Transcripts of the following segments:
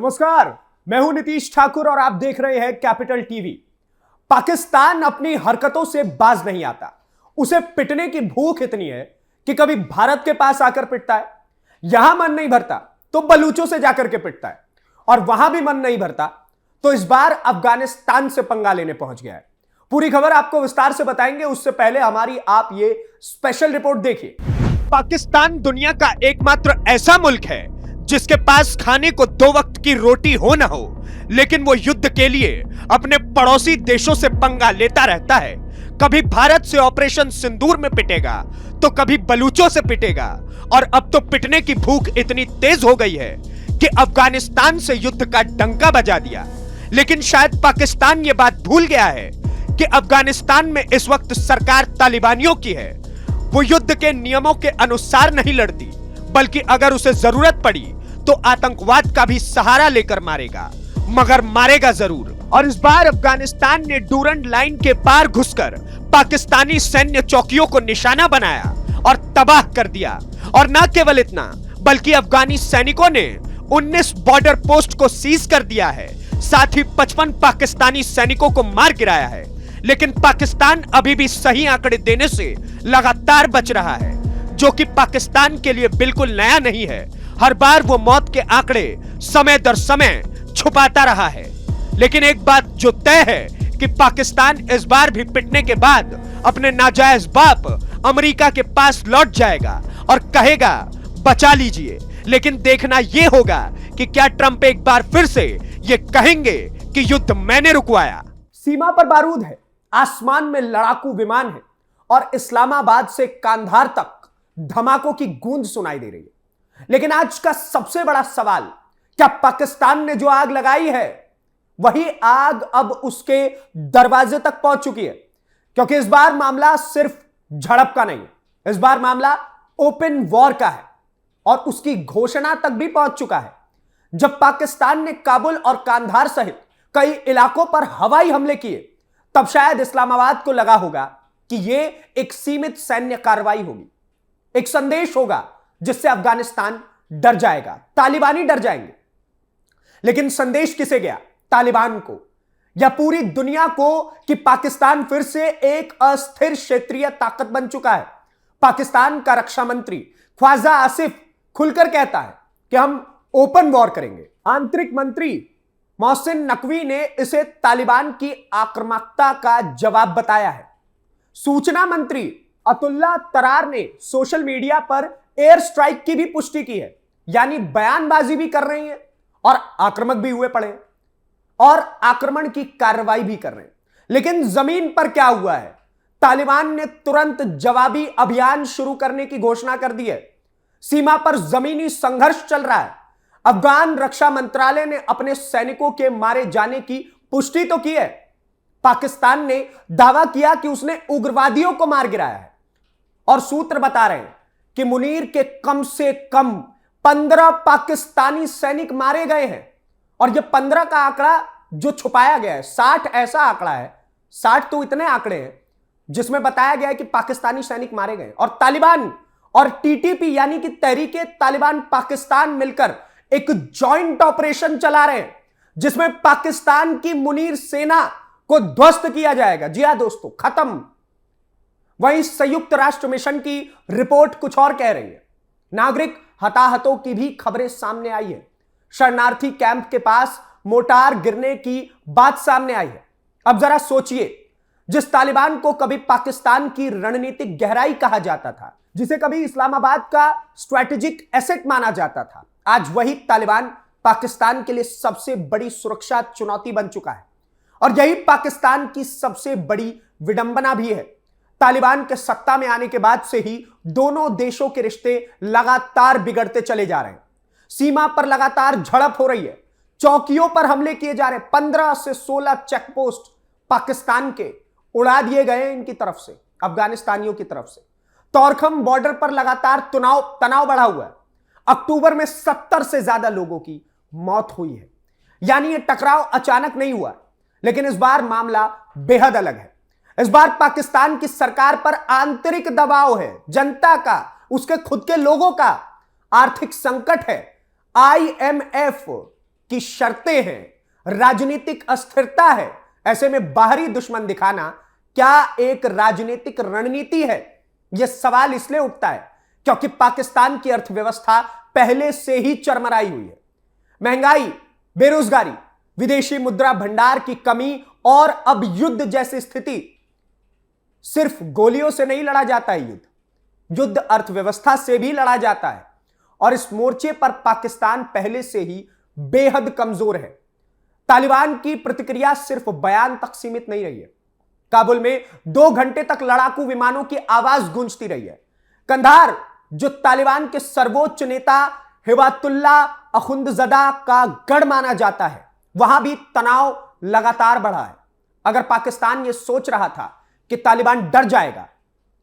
नमस्कार, मैं हूं नीतीश ठाकुर और आप देख रहे हैं कैपिटल टीवी। पाकिस्तान अपनी हरकतों से बाज नहीं आता। उसे पिटने की भूख इतनी है कि कभी भारत के पास आकर पिटता है, यहां मन नहीं भरता तो बलूचों से जाकर के पिटता है, और वहां भी मन नहीं भरता तो इस बार अफगानिस्तान से पंगा लेने पहुंच गया है। पूरी खबर आपको विस्तार से बताएंगे, उससे पहले हमारी आप ये स्पेशल रिपोर्ट देखिए। पाकिस्तान दुनिया का एकमात्र ऐसा मुल्क है जिसके पास खाने को 2 वक्त की रोटी हो ना हो, लेकिन वो युद्ध के लिए अपने पड़ोसी देशों से पंगा लेता रहता है। कभी भारत से ऑपरेशन सिंदूर में पिटेगा तो कभी बलूचों से पिटेगा, और अब तो पिटने की भूख इतनी तेज हो गई है कि अफगानिस्तान से युद्ध का डंका बजा दिया। लेकिन शायद पाकिस्तान ये बात भूल गया है कि अफगानिस्तान में इस वक्त सरकार तालिबानियों की है। वो युद्ध के नियमों के अनुसार नहीं लड़ती, बल्कि अगर उसे जरूरत पड़ी तो आतंकवाद का भी सहारा लेकर मारेगा, मगर मारेगा जरूर। और इस बार अफगानिस्तान ने डूरंड लाइन के पार घुसकर पाकिस्तानी सैन्य चौकियों को निशाना बनाया और तबाह कर दिया। और न केवल इतना, बल्कि अफगानी सैनिकों ने 19 बॉर्डर पोस्ट को सीज कर दिया है, साथ ही 55 पाकिस्तानी सैनिकों को मार गिराया है। लेकिन पाकिस्तान अभी भी सही आंकड़े देने से लगातार बच रहा है, जो कि पाकिस्तान के लिए बिल्कुल नया नहीं है। हर बार वो मौत के आंकड़े समय दर समय छुपाता रहा है। लेकिन एक बात जो तय है कि पाकिस्तान इस बार भी पिटने के बाद अपने नाजायज बाप अमेरिका के पास लौट जाएगा और कहेगा बचा लीजिए। लेकिन देखना यह होगा कि क्या ट्रंप एक बार फिर से ये कहेंगे कि युद्ध मैंने रुकवाया। सीमा पर बारूद है, आसमान में लड़ाकू विमान है और इस्लामाबाद से कांधार तक धमाकों की गूंज सुनाई दे रही है। लेकिन आज का सबसे बड़ा सवाल, क्या पाकिस्तान ने जो आग लगाई है वही आग अब उसके दरवाजे तक पहुंच चुकी है? क्योंकि इस बार मामला सिर्फ झड़प का नहीं है, इस बार मामला ओपन वॉर का है और उसकी घोषणा तक भी पहुंच चुका है। जब पाकिस्तान ने काबुल और कांधार सहित कई इलाकों पर हवाई हमले किए, तब शायद इस्लामाबाद को लगा होगा कि यह एक सीमित सैन्य कार्रवाई होगी, एक संदेश होगा जिससे अफगानिस्तान डर जाएगा, तालिबानी डर जाएंगे। लेकिन संदेश किसे गया? तालिबान को या पूरी दुनिया को कि पाकिस्तान फिर से एक अस्थिर क्षेत्रीय ताकत बन चुका है। पाकिस्तान का रक्षा मंत्री ख्वाजा आसिफ खुलकर कहता है कि हम ओपन वॉर करेंगे। आंतरिक मंत्री मोहसिन नकवी ने इसे तालिबान की आक्रामकता का जवाब बताया है। सूचना मंत्री अतुल्ला तरार ने सोशल मीडिया पर एयर स्ट्राइक की भी पुष्टि की है, यानी बयानबाजी भी कर रही है और आक्रामक भी हुए पड़े हैं और आक्रमण की कार्रवाई भी कर रहे हैं। लेकिन जमीन पर क्या हुआ है? तालिबान ने तुरंत जवाबी अभियान शुरू करने की घोषणा कर दी है। सीमा पर जमीनी संघर्ष चल रहा है। अफगान रक्षा मंत्रालय ने अपने सैनिकों के मारे जाने की पुष्टि तो की है। पाकिस्तान ने दावा किया कि उसने उग्रवादियों को मार गिराया है, और सूत्र बता रहे हैं कि मुनीर के कम से कम 15 पाकिस्तानी सैनिक मारे गए हैं। और यह 15 का आंकड़ा जो छुपाया गया है, 60 ऐसा आंकड़ा है, 60 तो इतने आंकड़े हैं जिसमें बताया गया है कि पाकिस्तानी सैनिक मारे गए। और तालिबान और टीटीपी यानी कि तहरीके तालिबान पाकिस्तान मिलकर एक जॉइंट ऑपरेशन चला रहे हैं, जिसमें पाकिस्तान की मुनीर सेना को ध्वस्त किया जाएगा। जी हां दोस्तों, खत्म। वहीं संयुक्त राष्ट्र मिशन की रिपोर्ट कुछ और कह रही है। नागरिक हताहतों की भी खबरें सामने आई है। शरणार्थी कैंप के पास मोटार गिरने की बात सामने आई है। अब जरा सोचिए, जिस तालिबान को कभी पाकिस्तान की रणनीतिक गहराई कहा जाता था, जिसे कभी इस्लामाबाद का स्ट्रैटेजिक एसेट माना जाता था, आज वही तालिबान पाकिस्तान के लिए सबसे बड़ी सुरक्षा चुनौती बन चुका है। और यही पाकिस्तान की सबसे बड़ी विडंबना भी है। तालिबान के सत्ता में आने के बाद से ही दोनों देशों के रिश्ते लगातार बिगड़ते चले जा रहे हैं। सीमा पर लगातार झड़प हो रही है, चौकियों पर हमले किए जा रहे हैं। 15 से 16 चेकपोस्ट पाकिस्तान के उड़ा दिए गए इनकी तरफ से, अफगानिस्तानियों की तरफ से। तौरखम बॉर्डर पर लगातार तनाव बढ़ा हुआ है। अक्टूबर में 70 से ज्यादा लोगों की मौत हुई है। यानी यह टकराव अचानक नहीं हुआ, लेकिन इस बार मामला बेहद अलग है। इस बार पाकिस्तान की सरकार पर आंतरिक दबाव है, जनता का, उसके खुद के लोगों का आर्थिक संकट है। आईएमएफ की शर्तें हैं, राजनीतिक अस्थिरता है, ऐसे में बाहरी दुश्मन दिखाना क्या एक राजनीतिक रणनीति है? यह सवाल इसलिए उठता है क्योंकि पाकिस्तान की अर्थव्यवस्था पहले से ही चरमराई हुई है। महंगाई, बेरोजगारी, विदेशी मुद्रा भंडार की कमी और अब युद्ध जैसी स्थिति। सिर्फ गोलियों से नहीं लड़ा जाता है युद्ध अर्थव्यवस्था से भी लड़ा जाता है, और इस मोर्चे पर पाकिस्तान पहले से ही बेहद कमजोर है। तालिबान की प्रतिक्रिया सिर्फ बयान तक सीमित नहीं रही है। काबुल में 2 घंटे तक लड़ाकू विमानों की आवाज गूंजती रही है। कंधार, जो तालिबान के सर्वोच्च नेता हिबातुल्ला अखुंदजदा का गढ़ माना जाता है, वहां भी तनाव लगातार बढ़ा है। अगर पाकिस्तान यह सोच रहा था कि तालिबान डर जाएगा,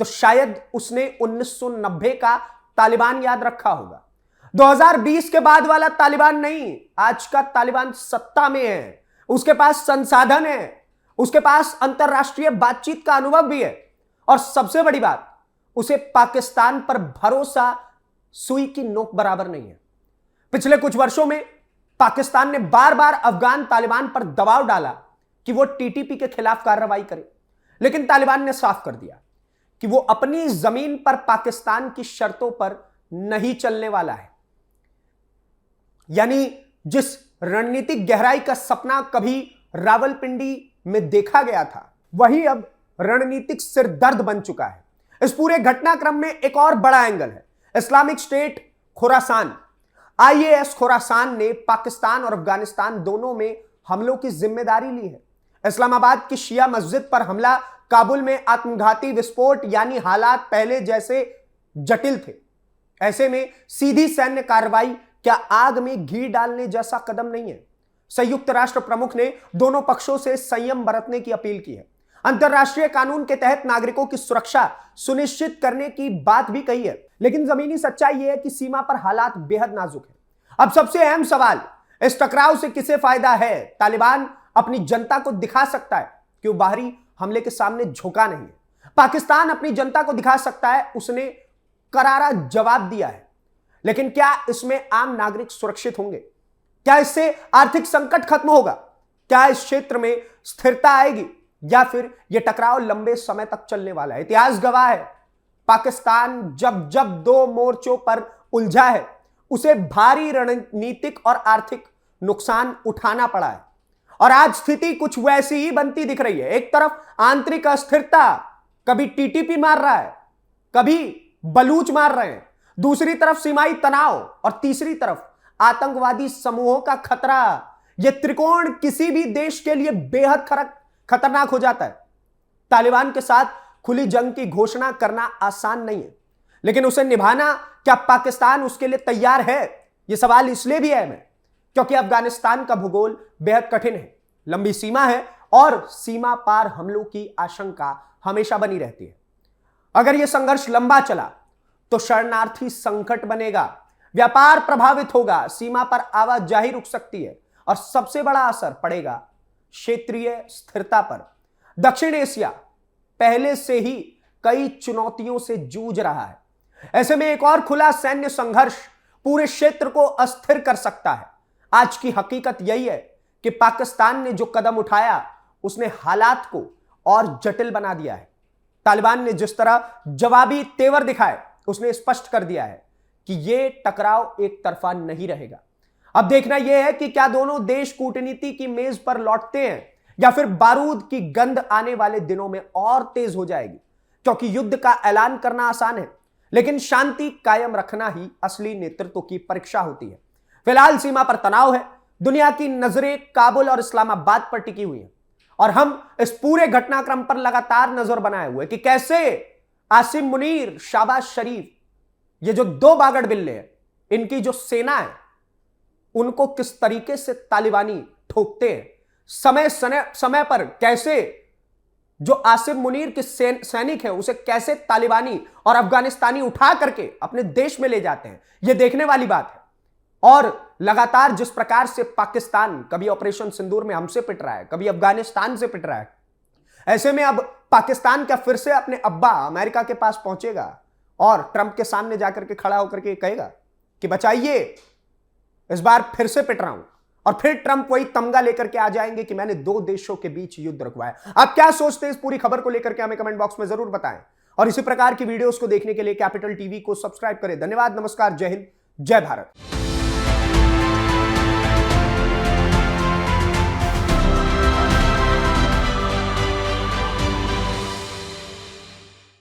तो शायद उसने 1990 का तालिबान याद रखा होगा। 2020 के बाद वाला तालिबान नहीं, आज का तालिबान सत्ता में है, उसके पास संसाधन है, उसके पास अंतरराष्ट्रीय बातचीत का अनुभव भी है, और सबसे बड़ी बात, उसे पाकिस्तान पर भरोसा सुई की नोक बराबर नहीं है। पिछले कुछ वर्षों में पाकिस्तान ने बार बार अफगान तालिबान पर दबाव डाला कि वो टीटीपी के खिलाफ कार्रवाई करे, लेकिन तालिबान ने साफ कर दिया कि वो अपनी जमीन पर पाकिस्तान की शर्तों पर नहीं चलने वाला है। यानी जिस रणनीतिक गहराई का सपना कभी रावलपिंडी में देखा गया था, वही अब रणनीतिक सिरदर्द बन चुका है। इस पूरे घटनाक्रम में एक और बड़ा एंगल है। Islamic State Khorasan, IS Khorasan ने पाकिस्तान और अफगानिस्तान दोनों में हमलों की जिम्मेदारी ली है। इस्लामाबाद की शिया मस्जिद पर हमला, काबुल में आत्मघाती विस्फोट, यानी हालात पहले जैसे जटिल थे। ऐसे में सीधी सैन्य कार्रवाई क्या आग में घी डालने जैसा कदम नहीं है? संयुक्त राष्ट्र प्रमुख ने दोनों पक्षों से संयम बरतने की अपील की है। अंतरराष्ट्रीय कानून के तहत नागरिकों की सुरक्षा सुनिश्चित करने की बात भी कही है। लेकिन जमीनी सच्चाई यह है कि सीमा पर हालात बेहद नाजुक है। अब सबसे अहम सवाल, इस टकराव से किसे फायदा है? तालिबान अपनी जनता को दिखा सकता है कि वो बाहरी हमले के सामने झुका नहीं है। पाकिस्तान अपनी जनता को दिखा सकता है, उसने करारा जवाब दिया है। लेकिन क्या इसमें आम नागरिक सुरक्षित होंगे? क्या इससे आर्थिक संकट खत्म होगा? क्या इस क्षेत्र में स्थिरता आएगी, या फिर यह टकराव लंबे समय तक चलने वाला है? इतिहास गवाह है, पाकिस्तान जब जब 2 मोर्चों पर उलझा है, उसे भारी रणनीतिक और आर्थिक नुकसान उठाना पड़ा है। और आज स्थिति कुछ वैसी ही बनती दिख रही है। एक तरफ आंतरिक अस्थिरता, कभी टीटीपी मार रहा है, कभी बलूच मार रहे हैं, दूसरी तरफ सीमाई तनाव, और तीसरी तरफ आतंकवादी समूहों का खतरा। यह त्रिकोण किसी भी देश के लिए बेहद खतरनाक हो जाता है। तालिबान के साथ खुली जंग की घोषणा करना आसान नहीं है, लेकिन उसे निभाना क्या पाकिस्तान उसके लिए तैयार है? यह सवाल इसलिए भी है क्योंकि अफगानिस्तान का भूगोल बेहद कठिन है, लंबी सीमा है, और सीमा पार हमलों की आशंका हमेशा बनी रहती है। अगर यह संघर्ष लंबा चला तो शरणार्थी संकट बनेगा, व्यापार प्रभावित होगा, सीमा पर आवाजाही रुक सकती है, और सबसे बड़ा असर पड़ेगा क्षेत्रीय स्थिरता पर। दक्षिण एशिया पहले से ही कई चुनौतियों से जूझ रहा है। ऐसे में एक और खुला सैन्य संघर्ष पूरे क्षेत्र को अस्थिर कर सकता है। आज की हकीकत यही है कि पाकिस्तान ने जो कदम उठाया, उसने हालात को और जटिल बना दिया है। तालिबान ने जिस तरह जवाबी तेवर दिखाए, उसने स्पष्ट कर दिया है कि यह टकराव एक तरफा नहीं रहेगा। अब देखना यह है कि क्या दोनों देश कूटनीति की मेज पर लौटते हैं, या फिर बारूद की गंध आने वाले दिनों में और तेज हो जाएगी। क्योंकि युद्ध का ऐलान करना आसान है, लेकिन शांति कायम रखना ही असली नेतृत्व की परीक्षा होती है। फिलहाल सीमा पर तनाव है, दुनिया की नजरें काबुल और इस्लामाबाद पर टिकी हुई हैं, और हम इस पूरे घटनाक्रम पर लगातार नजर बनाए हुए कि कैसे आसिम मुनीर, शाहबाज शरीफ, ये जो 2 बागड़ बिल्ले हैं, इनकी जो सेना है, उनको किस तरीके से तालिबानी ठोकते हैं। समय पर कैसे जो आसिम मुनीर के सैनिक है, उसे कैसे तालिबानी और अफगानिस्तानी उठा करके अपने देश में ले जाते हैं, यह देखने वाली बात है। और लगातार जिस प्रकार से पाकिस्तान कभी ऑपरेशन सिंदूर में हमसे पिट रहा है, कभी अफगानिस्तान से पिट रहा है, ऐसे में अब पाकिस्तान क्या फिर से अपने अब्बा अमेरिका के पास पहुंचेगा और ट्रंप के सामने जाकर के खड़ा होकर के कहेगा कि बचाइए, इस बार फिर से पिट रहा हूं, और फिर ट्रंप वही तमगा लेकर के आ जाएंगे कि मैंने दो देशों के बीच युद्ध रुकवाया। आप क्या सोचते हैं इस पूरी खबर को लेकर के हमें कमेंट बॉक्स में जरूर बताएं। और इसी प्रकार की वीडियोस को देखने के लिए कैपिटल टीवी को सब्सक्राइब करें। धन्यवाद, नमस्कार, जय हिंद, जय भारत।